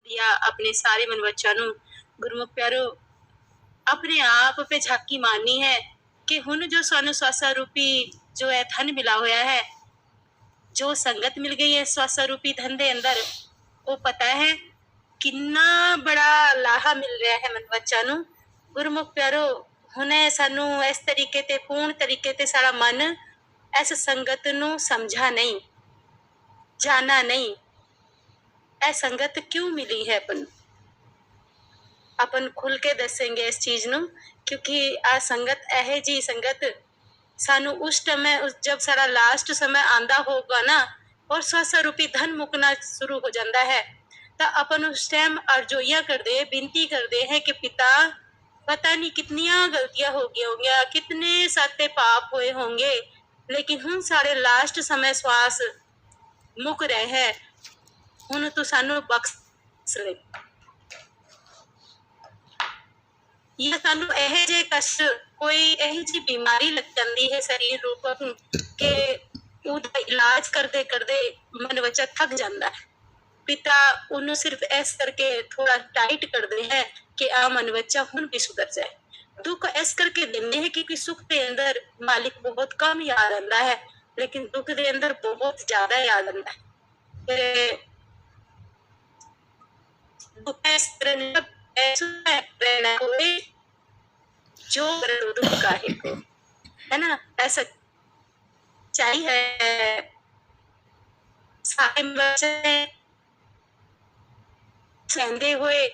या अपने सारे मन बच्चों नूं गुरमुख प्यारो अपने आप पे झाकी मारनी है कि हुण जो सानू स्वासा रूपी जो है धन मिला होया है, जो संगत मिल गई है स्वासा रूपी धन दे अंदर, वो पता है किन्ना बड़ा लाहा मिल रहा है मन बच्चा नू। गुरमुख प्यारो हुणे सानू इस तरीके ते पूर्ण तरीके ते सारा मन इस संगत नू समझा नहीं, जाना नहीं। ए संगत क्यों मिली है अपन खुल के दसेंगे इस चीज नू, क्योंकि आ संगत एहे जी संगत सानू उस समय जब सारा लास्ट समय आंदा होगा ना और स्वासा रूपी धन मुकना शुरू हो जाता है, तो अपन उस टाइम अर्जोइया कर दे, बिनती कर दे हैं कि पिता पता नहीं कितनिया गलतियां हो गई होंगी, कितने साते पाप हुए होंगे, लेकिन हुण सारे लास्ट समय श्वास मुक रहे हैं, हुण तू सानू बख्श ले। या सानू एहे जे कष्ट कोई एही जी बीमारी लग जाती है शरीर रूप के उहदा इलाज करते करते मन बच्चा थक जाता है। पिता उन्हें सिर्फ ऐस करके थोड़ा टाइट कर दे है कि आ मन बच्चा हुण भी सुधर जाए। दुख ऐस करके देने है क्योंकि सुख के अंदर मालिक बहुत कम याद आता है, लेकिन दुख के अंदर बहुत ज्यादा याद आता है। दुख ऐस जो दुख का है ना, ऐसा चाहिए सारे बच्चे सहंदे हुए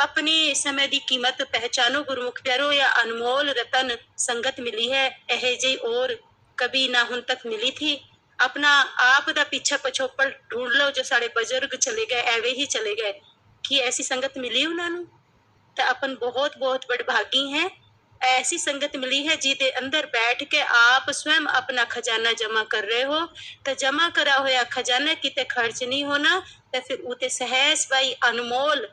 अपनी समय की कीमत पहचानो गुरमुख प्यारो। या अनमोल रतन संगत मिली है एहे जी और कभी ना हुन तक मिली थी। अपना आप दा पीछा पछोपड़ ढूंढ लो, जो सारे बुजुर्ग चले गए एवे ही चले गए, कि ऐसी संगत मिली उन्होंने, तो अपन बहुत बहुत बड़भागी हैं। ऐसी संगत मिली है जिदे अंदर बैठ के आप स्वयं अपना खजाना जमा कर रहे हो, तो जमा करा होया खजाना किते खर्च नहीं होना, तो फिर उते सहज भाई अनमोल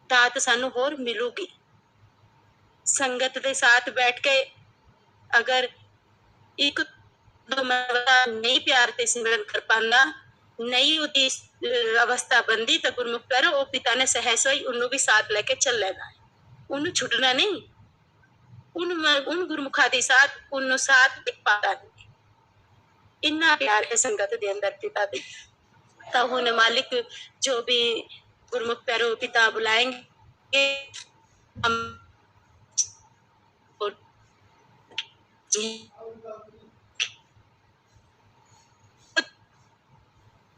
दात सानू होर मिलूगी। संगत के साथ बैठ के अगर एक दो नहीं प्यार ते सिमरन कर पाना, नहीं उदी अवस्था बनदी, तो गुरमुख प्यारो ओ पिता ने सहज भाई उन्हों भी साथ लेके चल लेना है, उन्होंने छुटना नहीं। उन गुरमुखा दे साथ उन्हों साथ दिख पाता नहीं। इन्ना प्यार है संगत दे अंदर पिता दे। तो हुण मालिक जो भी गुरमुख प्यारो पिता बुलाएंगे, हम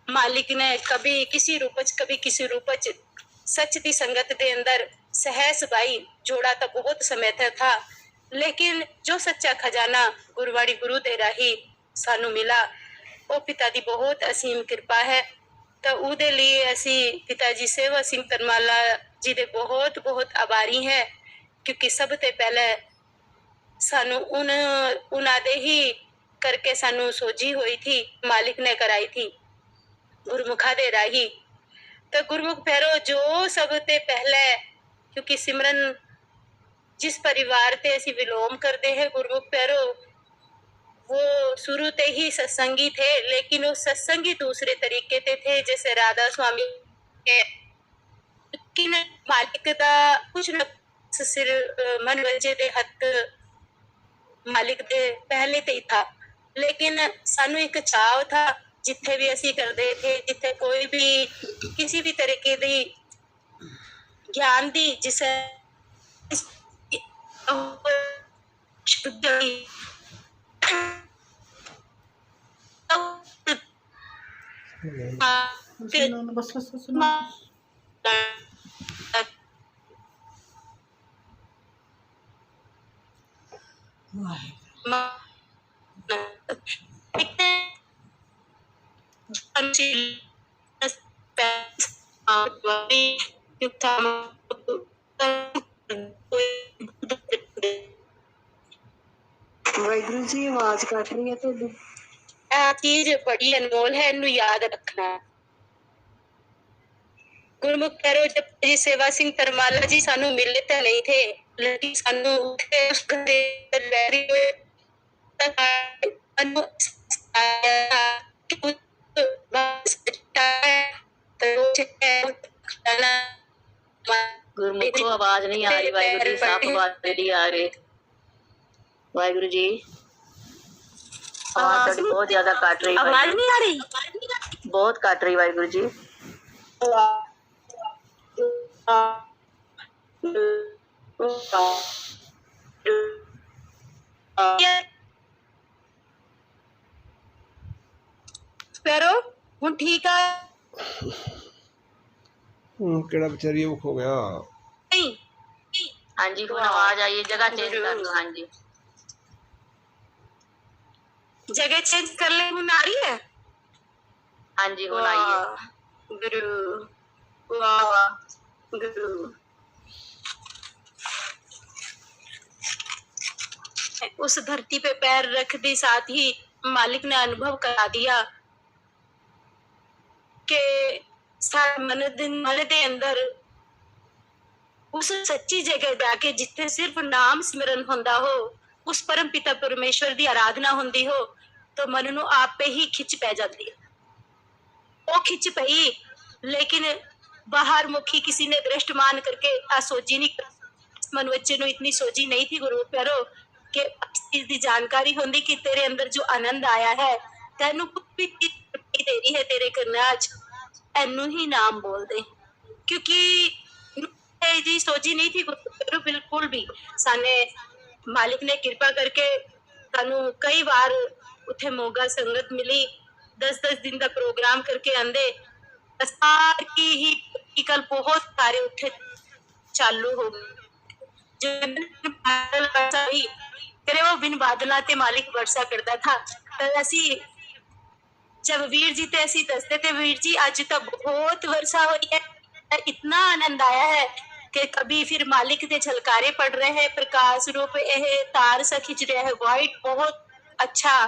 मालिक ने कभी किसी रूप सच दी संगत दे अंदर सहस भाई जोड़ा तो बहुत समय था, लेकिन जो सच्चा खजाना गुरुवाड़ी गुरु दे राही सानू मिला, वो पिता दी बहुत असीम कृपा है। तो उहदे लिए असी पिताजी सेवा सिंह तरमाला जी दे बहुत बहुत आभारी है, क्योंकि सब ते पहले सानू उन्हां दे ही करके सानू सोझी हुई थी, मालिक ने कराई थी गुरमुखा दे राही। तो गुरमुख भैरो जो सब ते पहले, क्योंकि सिमरन जिस परिवार ते असी विलोम करते हैं गुरमुख भैरो, वो शुरू ते ही सत्संगी थे, लेकिन वो सत्संगी दूसरे तरीके ते थे, जैसे राधा स्वामी के, लेकिन मालिक दा कुछ न सिर मन वंजे दे हथ मालिक दे पहले ते ही था। लेकिन सानू एक चाव था, जिथे भी असी करते थे, जिथे कोई भी किसी भी तरीके दी ज्ञान दी जिसे वाहिगुरु जी आवाज कट रही है तुहाडी। आ चीज बड़ी अनमोल है, इनू याद रखना। गुरमुख प्यारो जब जी सेवा सिंह तरमाला जी सानू मिले तो नहीं थे, लेकिन सानू उस घर दे रह रही हुए गुरमुखो आवाज नहीं आ रही, वाहिगुरु जी साफ आवाज नहीं आ रही। वाहिगुरु जी आवाज थोड़ी बहुत ज्यादा काट रही, आवाज नहीं आ रही, बहुत काट रही वाहिगुरु जी। पैरो हुण ठीक है केड़ा बेचारी वो खो गया। नहीं? हाँ जी हुण आवाज आई है, जगह चेंज कर लो। हाँ जी जगह चेंज कर ले, हुण आ रही है। हाँ जी हुण आई है। गुरु वाह गुरु। उस धरती पे पैर रखते साथ ही मालिक ने अनुभव करा दिया कि सारे मन दे अंदर उस सच्ची जगह जाके जिथे सिर्फ नाम स्मरण होंदा हो, उस परम पिता परमेश्वर दी आराधना होंदी हो, तो मन नू आप पे ही खिच पै जाती है। वो खिच पई, लेकिन बाहर मुखी किसी ने दृष्टमान करके आ सोची नहीं, मन बच्चे नू इतनी सोची नहीं थी गुरु प्यारो कि इस चीज की जानकारी होंदी कि तेरे अंदर जो आनंद आया है, तेनू कुछ भी चीज दे रही है तेरे करने, आज एनू ही नाम बोल दे। क्योंकि जी सोची नहीं थी गुरु बिल्कुल भी। साने मालिक ने कृपा करके सानू कई बार उथे मोगा संगत मिली, 10-10 दिन का प्रोग्राम करके आंदे, सारी ही कल बहुत सारे उठे चालू हो गए। करे वो बिन बादला ते मालिक वर्षा करता था। तो ऐसी जब वीर जी ते ऐसी दसते थे, वीर जी आज तो बहुत वर्षा हो रही है, इतना आनंद आया है कि कभी फिर मालिक के झलकारे पड़ रहे हैं, प्रकाश रूप ये तार सा खिंच रहा है व्हाइट, बहुत अच्छा।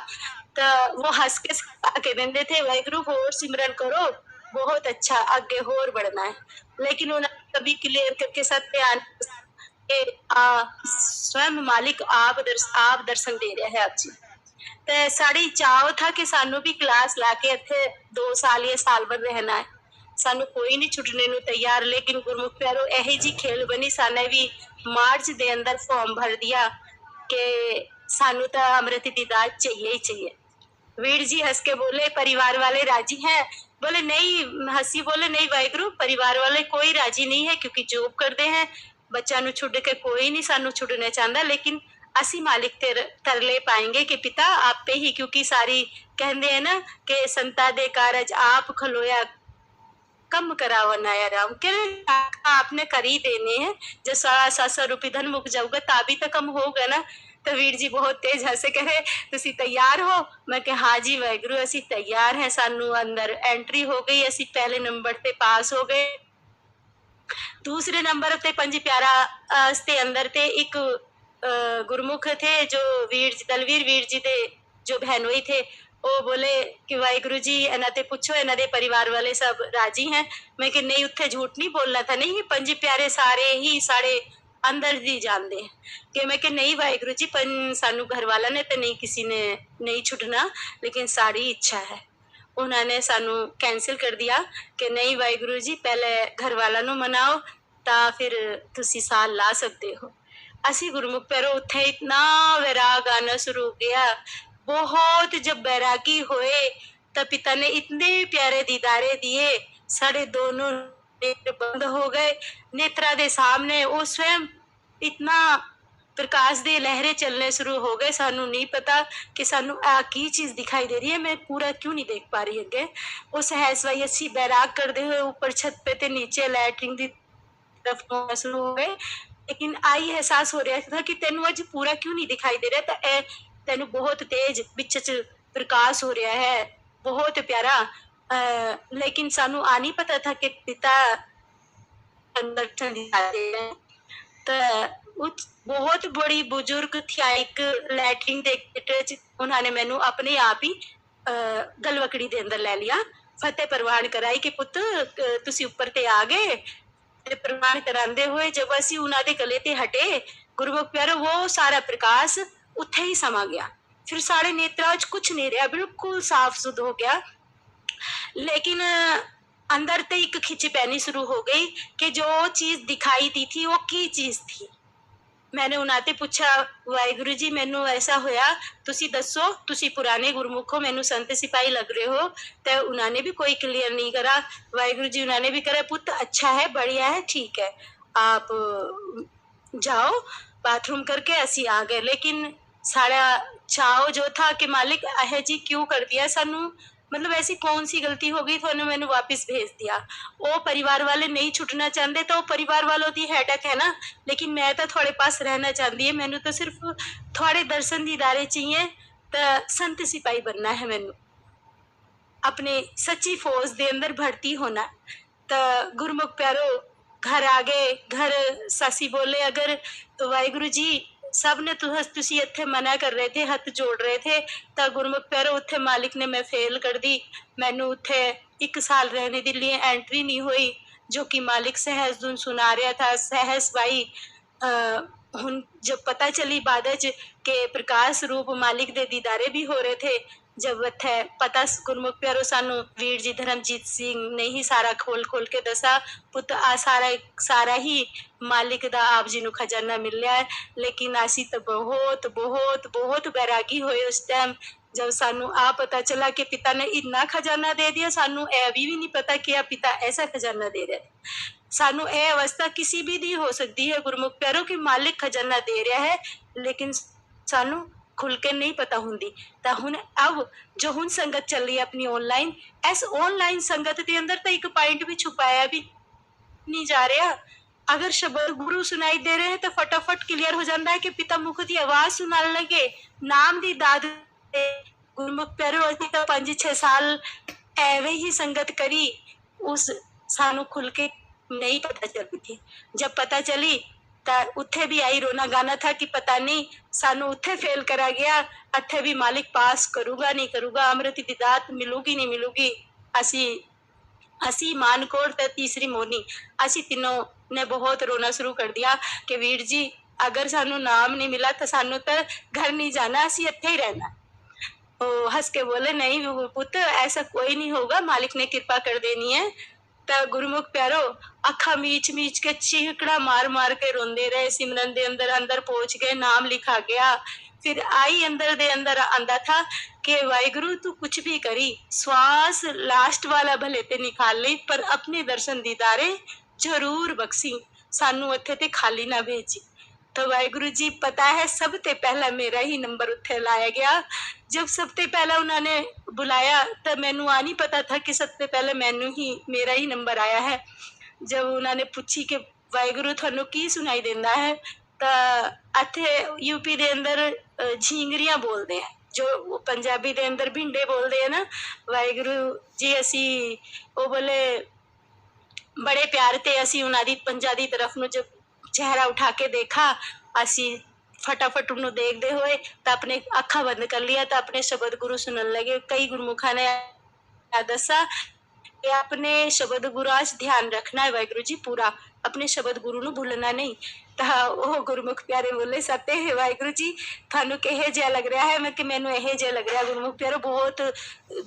तो वो हंस के आके देंदे थे, वाहिगुरु होर सिमरन करो, बहुत अच्छा, आगे होर बढ़ना है। लेकिन उन्होंने कभी क्लियर करके सत्य स्वयं मालिक आप दर्शन दे रहे हैं आप जी। तो साड़ी चाव था कि सानू भी क्लास लाके इत्थे 2 साल या साल भर रहना है, सानू कोई नहीं छुटने नू तैयार। लेकिन गुरमुख प्यारो यही जी खेल बनी, साने भी मार्च दे अंदर फॉर्म भर दिया कि सानू तो अमृत दी दात चाहिए ही चाहिए। वीर जी हंस के बोले, परिवार वाले राजी हैं? बोले नहीं, हंसी बोले नहीं वाहिगुरु, परिवार वाले कोई राजी नहीं है, क्योंकि जॉब करते हैं, बच्चा नु छुड़ के कोई नहीं सानू छुड़ने चाहता। लेकिन असी मालिक तरले पाएंगे कि पिता आप पे ही, क्योंकि सारी कहते हैं ना कि संता दे कारज आप खलोया कम करावा नाया राम, के आपने कर ही देने हैं, जब 700 रुपये धन मुक जाऊगा तभी तो कम होगा ना। तो वीर जी बहुत तेज हंसे, कहे तुसी तैयार हो? मैं कहा हाँ जी वाहिगुरु असी तैयार हैं। सानू अंदर एंट्री हो गई, असी पहले नंबर ते पास हो गए। दूसरे नंबर ते पंज प्यारा ते अंदर ते एक गुरमुख थे जो दलवीर वीर जी दे जो बहनोई थे, वो बोले कि वाहिगुरु जी इन्हां ते पूछो, इन्हां दे परिवार वाले सब राजी हैं? मैं कि नहीं उत्थे झूठ नहीं बोलना था, नहीं पंज प्यारे सारे ही साढ़े अंदर दी जानते हैं। कि मैं कि नहीं वाहिगुरु जी सानू घर वाला ने तो नहीं किसी ने नहीं छुटना, लेकिन साड़ी इच्छा है। उन्होंने सानू कैंसिल कर दिया कि नहीं वाहिगुरु जी पहले घर वाला नु मनाओ ता फिर तुसी साल ला सकते हो। असी गुरमुख पैरों उत्थे इतना वैराग आना शुरू हो गया, बहुत जब बैरागी हुए तो पिता ने इतने प्यारे दीदारे दिए, साढ़े दोनों नेत्र बंद हो गए। नेत्रा दे सामने वो स्वयं इतना प्रकाश दे लहरें चलने शुरू हो गए। सानू नहीं पता कि सानू आ की चीज दिखाई दे रही है, मैं पूरा क्यों नहीं देख पा रही अगे। वो सहज वाई अस्सी बैराग करते हुए ऊपर छत पे ते नीचे लैटरिन की तरफ शुरू हो गए। लेकिन आई एहसास हो रहा था कि तेनू अज पूरा क्यों नहीं दिखाई दे रहा, तो तेनू बहुत तेज बिच प्रकाश हो रहा है, बहुत प्यारा। लेकिन सानू आ नहीं पता था कि पिता तो बहुत बड़ी बुजुर्ग थी, एक लैटरिन दे उन्होंने मैनू अपने आप ही गलवकड़ी दे अंदर लै लिया, फतेह प्रवान कराई कि पुत तुसी ऊपर ते आ गए। प्रवान करांदे हुए जब असी उन्हां दे गले ते हटे, गुरमुख प्यारो वो सारा प्रकाश उत्थे ही समा गया। फिर साढ़े नेत्रा च कुछ नहीं रहा, बिल्कुल साफ सुध हो गया। लेकिन अंदर ते एक खिंच पैनी शुरू हो गई कि जो चीज दिखाई दी थी वो की चीज थी। मैंने उन्हां ते पूछा, वाहिगुरु जी मैनू ऐसा होया, तुसी दसो, तुसी पुराने गुरमुख हो, मैनू संत सिपाही लग रहे हो। तो उन्होंने भी कोई क्लियर नहीं करा। वाहिगुरु जी उन्होंने भी करा, पुत्र अच्छा है, बढ़िया है, ठीक है, आप जाओ बाथरूम करके। असी आ गए, लेकिन सारा चाव जो था कि मालिक अहे जी क्यों कर दिया सानू, मतलब ऐसी कौन सी गलती हो गई थोने मैंने वापस भेज दिया। वो परिवार वाले नहीं छुटना चाहते तो परिवार वालों की हैडक है ना, लेकिन मैं तो थोड़े पास रहना चाहती है, मैनू तो सिर्फ थोड़े दर्शन दीदारे चाहिए, तो संत सिपाही बनना है मैनू, अपने सच्ची फौज के अंदर भर्ती होना। तो गुरमुख प्यारो घर आ गए। घर सासी बोले, अगर वाहिगुरु जी सब ने तुसी इत्थे मना कर रहे थे, हाथ जोड़ रहे थे, तो गुरमुख प्यारो उत्थे मालिक ने मैं फेल कर दी। मैनू उत्थे 1 साल रहने के लिए एंट्री नहीं हुई, जो कि मालिक सहज धुन सुना रहा था। सहज भाई हुन जब पता चली बाद के प्रकाश रूप मालिक दे दीदारे भी हो रहे थे, जब इत्थे पता गुरमुख प्यारो सानू वीर जी धर्मजीत सिंह ने ही सारा खोल खोल के दसा, पुत आ सारा ही मालिक दा आप जी नू खजाना मिल रहा है। लेकिन असी तो बहुत बहुत बहुत बैरागी होए उस टाइम, जब सानू आ पता चला कि पिता ने इतना खजाना दे दिया। सानू ए भी नहीं पता कि पिता ऐसा खजाना दे रहा है। सानू ए अवस्था किसी भी दी हो सकती है गुरमुख प्यारो कि मालिक खजाना दे रहा है, लेकिन सानू खुल के नहीं पता हुंदी। तो हुण अब जो हुण संगत चल रही है अपनी ऑनलाइन, इस ऑनलाइन संगत के अंदर तो एक पॉइंट भी छुपाया भी नहीं जा रहा। अगर शब्द गुरु सुनाई दे रहे हैं तो फटाफट क्लियर हो जाता है कि पिता मुख की आवाज सुनाने लगे, नाम दी दाद गुरमुख प्यारो असी तो 5-6 साल एवे ही संगत करी, उस सानू खुल के नहीं पता चलती थी। जब पता चली तो उत्थे भी आई रोना गाना था कि पता नहीं सानू उत्थे फेल करा गया, अथे भी मालिक पास करूगा नहीं करूगा, अमृत की दात मिलूगी नहीं मिलूगी। असी मानकोर ते तीसरी मोनी, असी तीनों ने बहुत रोना शुरू कर दिया कि वीर जी अगर सानू नाम नहीं मिला तो सानू तो घर नहीं जाना, असी इत्थे ही रहना। हंस के बोले, नहीं पुत्र ऐसा कोई नहीं होगा, मालिक ने कृपा कर देनी है। तो गुरमुख प्यारो अखा मीच मीच के चीकड़ा मार मार के रोंदे रहे। सिमरन दे अंदर अंदर पहुंच गए, नाम लिखा गया। फिर आई अंदर दे अंदर आंदा था कि वाहिगुरु तू कुछ भी करी, श्वास लास्ट वाला भले ते निकाल ली, पर अपने दर्शन दीदारे जरूर बख्शी, सानू इत्थे ते खाली ना भेजी। तो वाहिगुरु जी पता है सबसे पहला मेरा ही नंबर उत्थे लाया गया। जब सबसे पहला उन्होंने बुलाया तो मैनू आ नहीं पता था कि सबसे पहले मैनू ही मेरा ही नंबर आया है। जब उन्होंने पूछी कि वाहिगुरु थानू की सुनाई देंदा है, तो इत्थे यूपी दे अंदर झींगरियां बोलते हैं, जो पंजाबी दे अंदर भिंडे बोलते हैं ना। वाहिगुरु जी असी वो बोले बड़े प्यार ते असी उन्होंने पंजाबी तरफ में जब चेहरा उठा के देखा, असी फटाफट उन्होंने देखते हुए तो अपने अखा बंद कर लिया, तो अपने शब्द गुरु सुनने लगे। कई गुरमुखा ने दसा कि अपने शब्द गुरु आज ध्यान रखना है वाहिगुरु जी, पूरा अपने शब्द गुरु नू भूलना नहीं। तो वो गुरमुख प्यारे बोले, सत्य है वाहिगुरु जी, थानू किहे जिहा लग रहा है? मैं कि मैनू इहे जिहा लग रहा गुरमुख प्यारो, बहुत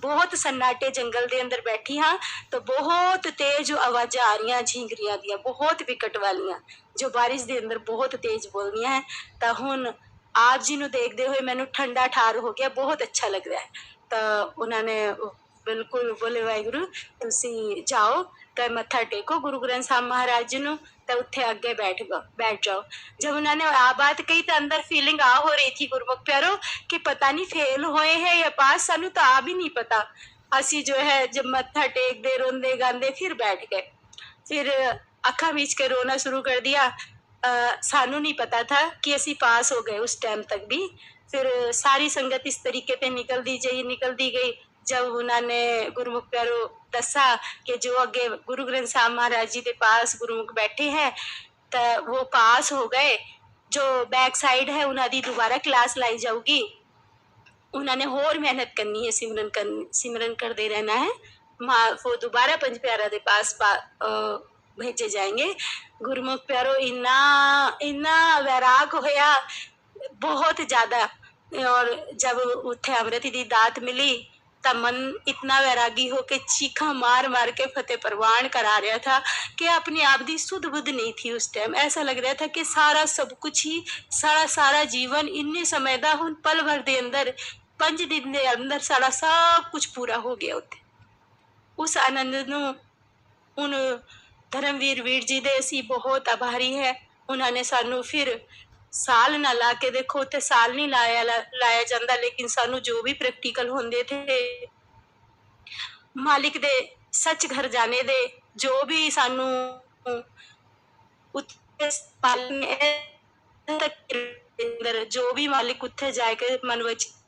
बहुत सन्नाटे जंगल के अंदर बैठी हाँ, तो बहुत तेज आवाजा आ रही झींगरियां दियां, बहुत विकट वालियां, जो बारिश के अंदर बहुत तेज बोल रही हैं। तो हुण आप जी नू देखते हुए मैनू ठंडा ठार हो गया, बहुत अच्छा लग रहा है। तो उन्होंने बिल्कुल बोले, वाहिगुरु तुसी जाओ तो मत्था टेको गुरु ग्रंथ साहब महाराज जी नू, तो उत्थे अगे बैठ जाओ। जब उन्होंने आ बात कही तो अंदर फीलिंग आ हो रही थी गुरमुख प्यारो कि पता नहीं फेल होए हैं या पास, सानू तो आ भी नहीं पता। असी जो है जब मत्था टेक दे रोंदे गांदे फिर बैठ गए, फिर अखा मीच के रोना शुरू कर दिया। सानू नहीं पता था कि असी पास हो गए उस टाइम तक भी। फिर सारी संगत इस तरीके से निकलती गई। जब उन्होंने गुरमुख प्यारो दसा कि जो अगे गुरु ग्रंथ साहब महाराज जी के पास गुरुमुख बैठे हैं, तो वो पास हो गए। जो बैक साइड है उन्होंने दोबारा क्लास लाई जाऊगी, उन्होंने होर मेहनत करनी है, सिमरन करते रहना है। वो दोबारा पंज प्यारा के पास भेजे जाएंगे। गुरमुख प्यारो इन्ना वैराग होया बहुत ज्यादा। और जब उत्थे अमृत की दात मिली ता मन इतना वैरागी हो के चीखा मार मार के फतेह प्रवान करा रहा था कि अपने आप दी सुध बुध नहीं थी। उस टाइम ऐसा लग रहा था कि सारा सब कुछ ही सारा सारा जीवन इन्ने समय दा हुन पल भर दे अंदर 5 दिन दे अंदर सारा सब कुछ पूरा हो गया उत्थे। उस आनंद नू उन धर्मवीर वीर जी दे असी बहुत आभारी है। उन्होंने सानू फिर साल ना ला के देखो ते साल नहीं लाया जाता, लेकिन सानू जो भी प्रैक्टिकल होंदे थे मालिक दे सच घर जाने दे जो भी सानू अंदर जो भी मालिक उत्थे जाके मन बचे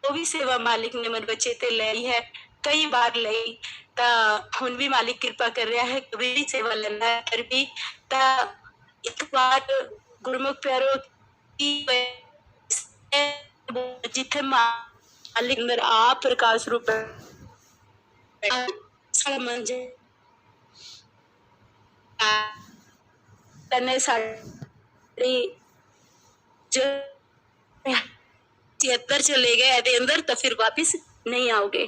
वो भी सेवा मालिक ने मन बचे ते लाई है, कई बार लाई ता हुन भी मालिक कृपा कर रहा है, कभी भी सेवा लेना है फिर भी ता एक बार गुरमुख प्यारो की जिथे मालिक अंदर आप प्रकाश रूप मंजे तने साड़ी जो 73 चले गए एदे अंदर तो फिर वापिस नहीं आओगे।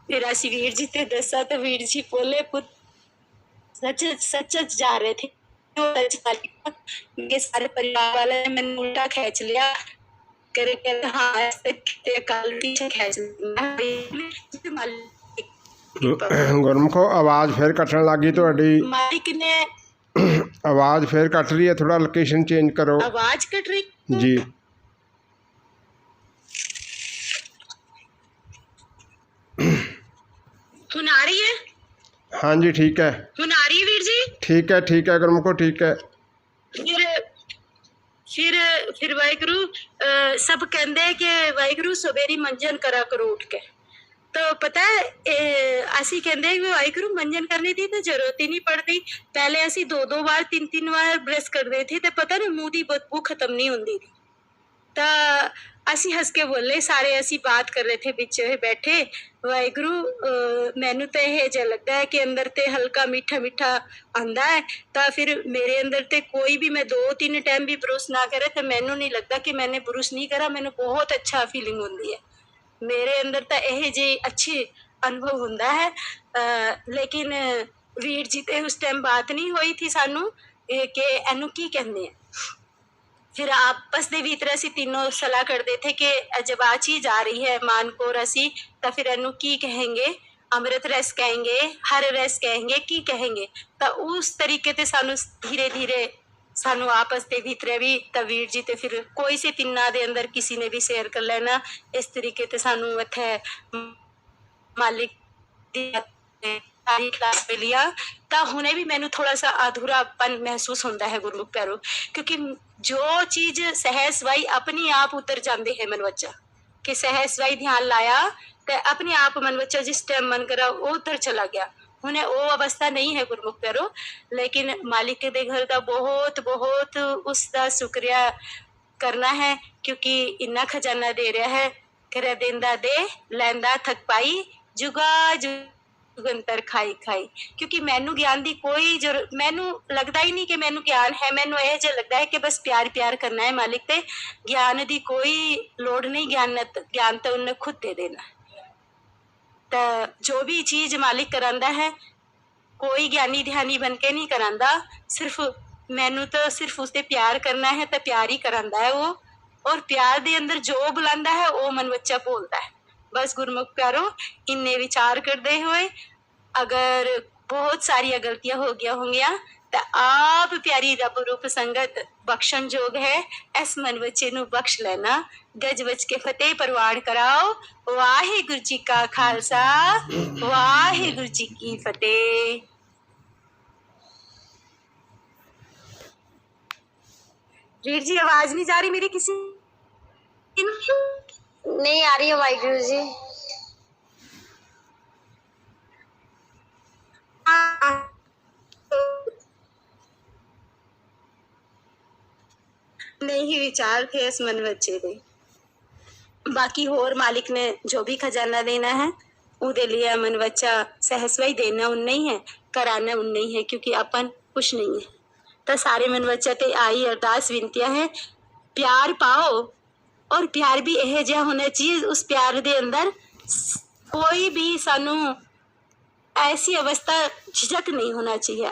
फिर असी वीर जी ते दसा तो वीर जी बोले पुत सच सच जा रहे थे। मेरे सारे परिवार वाले ने मैंने उल्टा खींच लिया करे कहते हाँ ऐसे कल पीछे खींच लिया। गुरमुखो आवाज़ फिर कटन लगी ਤੁਹਾਡੀ। मालिक ने आवाज़ फिर कट रही है, थोड़ा लोकेशन चेंज करो। आवाज कट रही जी हुन आ रही है? हाँ जी ठीक है, हुन आ रही है वीर जी? ठीक है गुरमुखो ठीक है। फिर वाहिगुरु सब कहते कि वाहिगुरु सवेरी मंजन करा करो उठ के। तो पता है असी कहते हैं कि वाहिगुरु मंजन करने की तो जरूरत ही नहीं पड़ती। पहले असी 2 बार 3 बार ब्रश करते थे तो पता नहीं मुंह की बदबू खत्म नहीं होती थी। तो असी हंस के बोले सारे असी बात कर रहे थे बिच बैठे वाहिगुरु मैनू तो यह जो लगता है कि अंदर ते हल्का मीठा मीठा आंदा है। तो फिर मेरे अंदर ते कोई भी मैं 2-3 टाइम भी ब्रुश ना करे तो मैनू नहीं लगता कि मैंने ब्रुश नहीं करा, मैनू बहुत अच्छा फीलिंग होती है। मेरे अंदर तो यह जी अच्छी अनुभव होता है। लेकिन वीर जी ते उस टाइम बात नहीं हुई थी सानू कि एनू की कहते हैं। फिर आपस दे भीतर असी तीनों सलाह करते थे कि जब आ चीज आ रही है मान को असी तो फिर एनू की कहेंगे, अमृत रस कहेंगे, हर रस कहेंगे, की कहेंगे। तो उस तरीके ते सानू धीरे धीरे सानू आपस दे भीतर भी तवीर जी ते फिर कोई से तिन्ना दे अंदर किसी ने भी शेयर कर लेना। इस तरीके ते सानू इत्थे मालिक दी सारी क्लास में लिया। तो हुणे भी मैनू थोड़ा सा अधूरापन महसूस होता है गुरमुख प्यारो, क्योंकि जो चीज सहज सवाई अपनी आप उतर जाते हैं मन बच्चा कि सहज सवाई ध्यान लाया तो अपने आप मन बच्चा जिस टाइम मन करा वो उतर चला गया। हुणे वो अवस्था नहीं है गुरमुख प्यारो, लेकिन मालिक के घर का बहुत बहुत उसका शुक्रिया करना है क्योंकि इन्ना खजाना दे रहा है। करे देंदा दे लैंदा थक पाई जुगा जुगंतर खाई खाई। क्योंकि मैनू ज्ञान की कोई जरूरत मैनू लगता ही नहीं कि मैनू ज्ञान है, मैनू यह जो लगता है कि बस प्यार प्यार करना है मालिक ते, ज्ञान की कोई लोड़ नहीं। ज्ञान तो उन्हें खुद दे देना। तो जो भी चीज मालिक करांदा है कोई ज्ञानी ध्यानी बन के नहीं करांदा, सिर्फ मैनू तो सिर्फ उससे प्यार करना है तो प्यार ही करांदा है वो। और प्यार दे अंदर जो बुलांदा है वो मन बच्चा बोलता है। बस गुरमुख प्यारो इन्ने विचार करते हुए अगर बहुत सारी गलतियां हो गया होंगिया तो आप प्यारी रब रूप संगत बख्शन जोग है, इस मन बच्चे नू बख्श लेना। गज बच के फतेह परवान कराओ। वाहिगुरु जी का खालसा वाहिगुरु जी की फतेह। वीर जी आवाज नहीं जा रही मेरी किसी नहीं आ रही है वाहिगुरु जी। नहीं विचार थे इस मन बच्चे दे। बाकी होर मालिक ने जो भी खजाना देना है उदे लिए मन बच्चा सहसवाई देना उन नहीं है, कराना उन नहीं है, क्योंकि अपन कुछ नहीं है। तो सारे मन बच्चा ते आई अरदास विनतियां है प्यार पाओ। और प्यार भी यह जहा होना चाहिए उस प्यार दे अंदर कोई भी सानू ऐसी अवस्था झिझक नहीं होना चाहिए।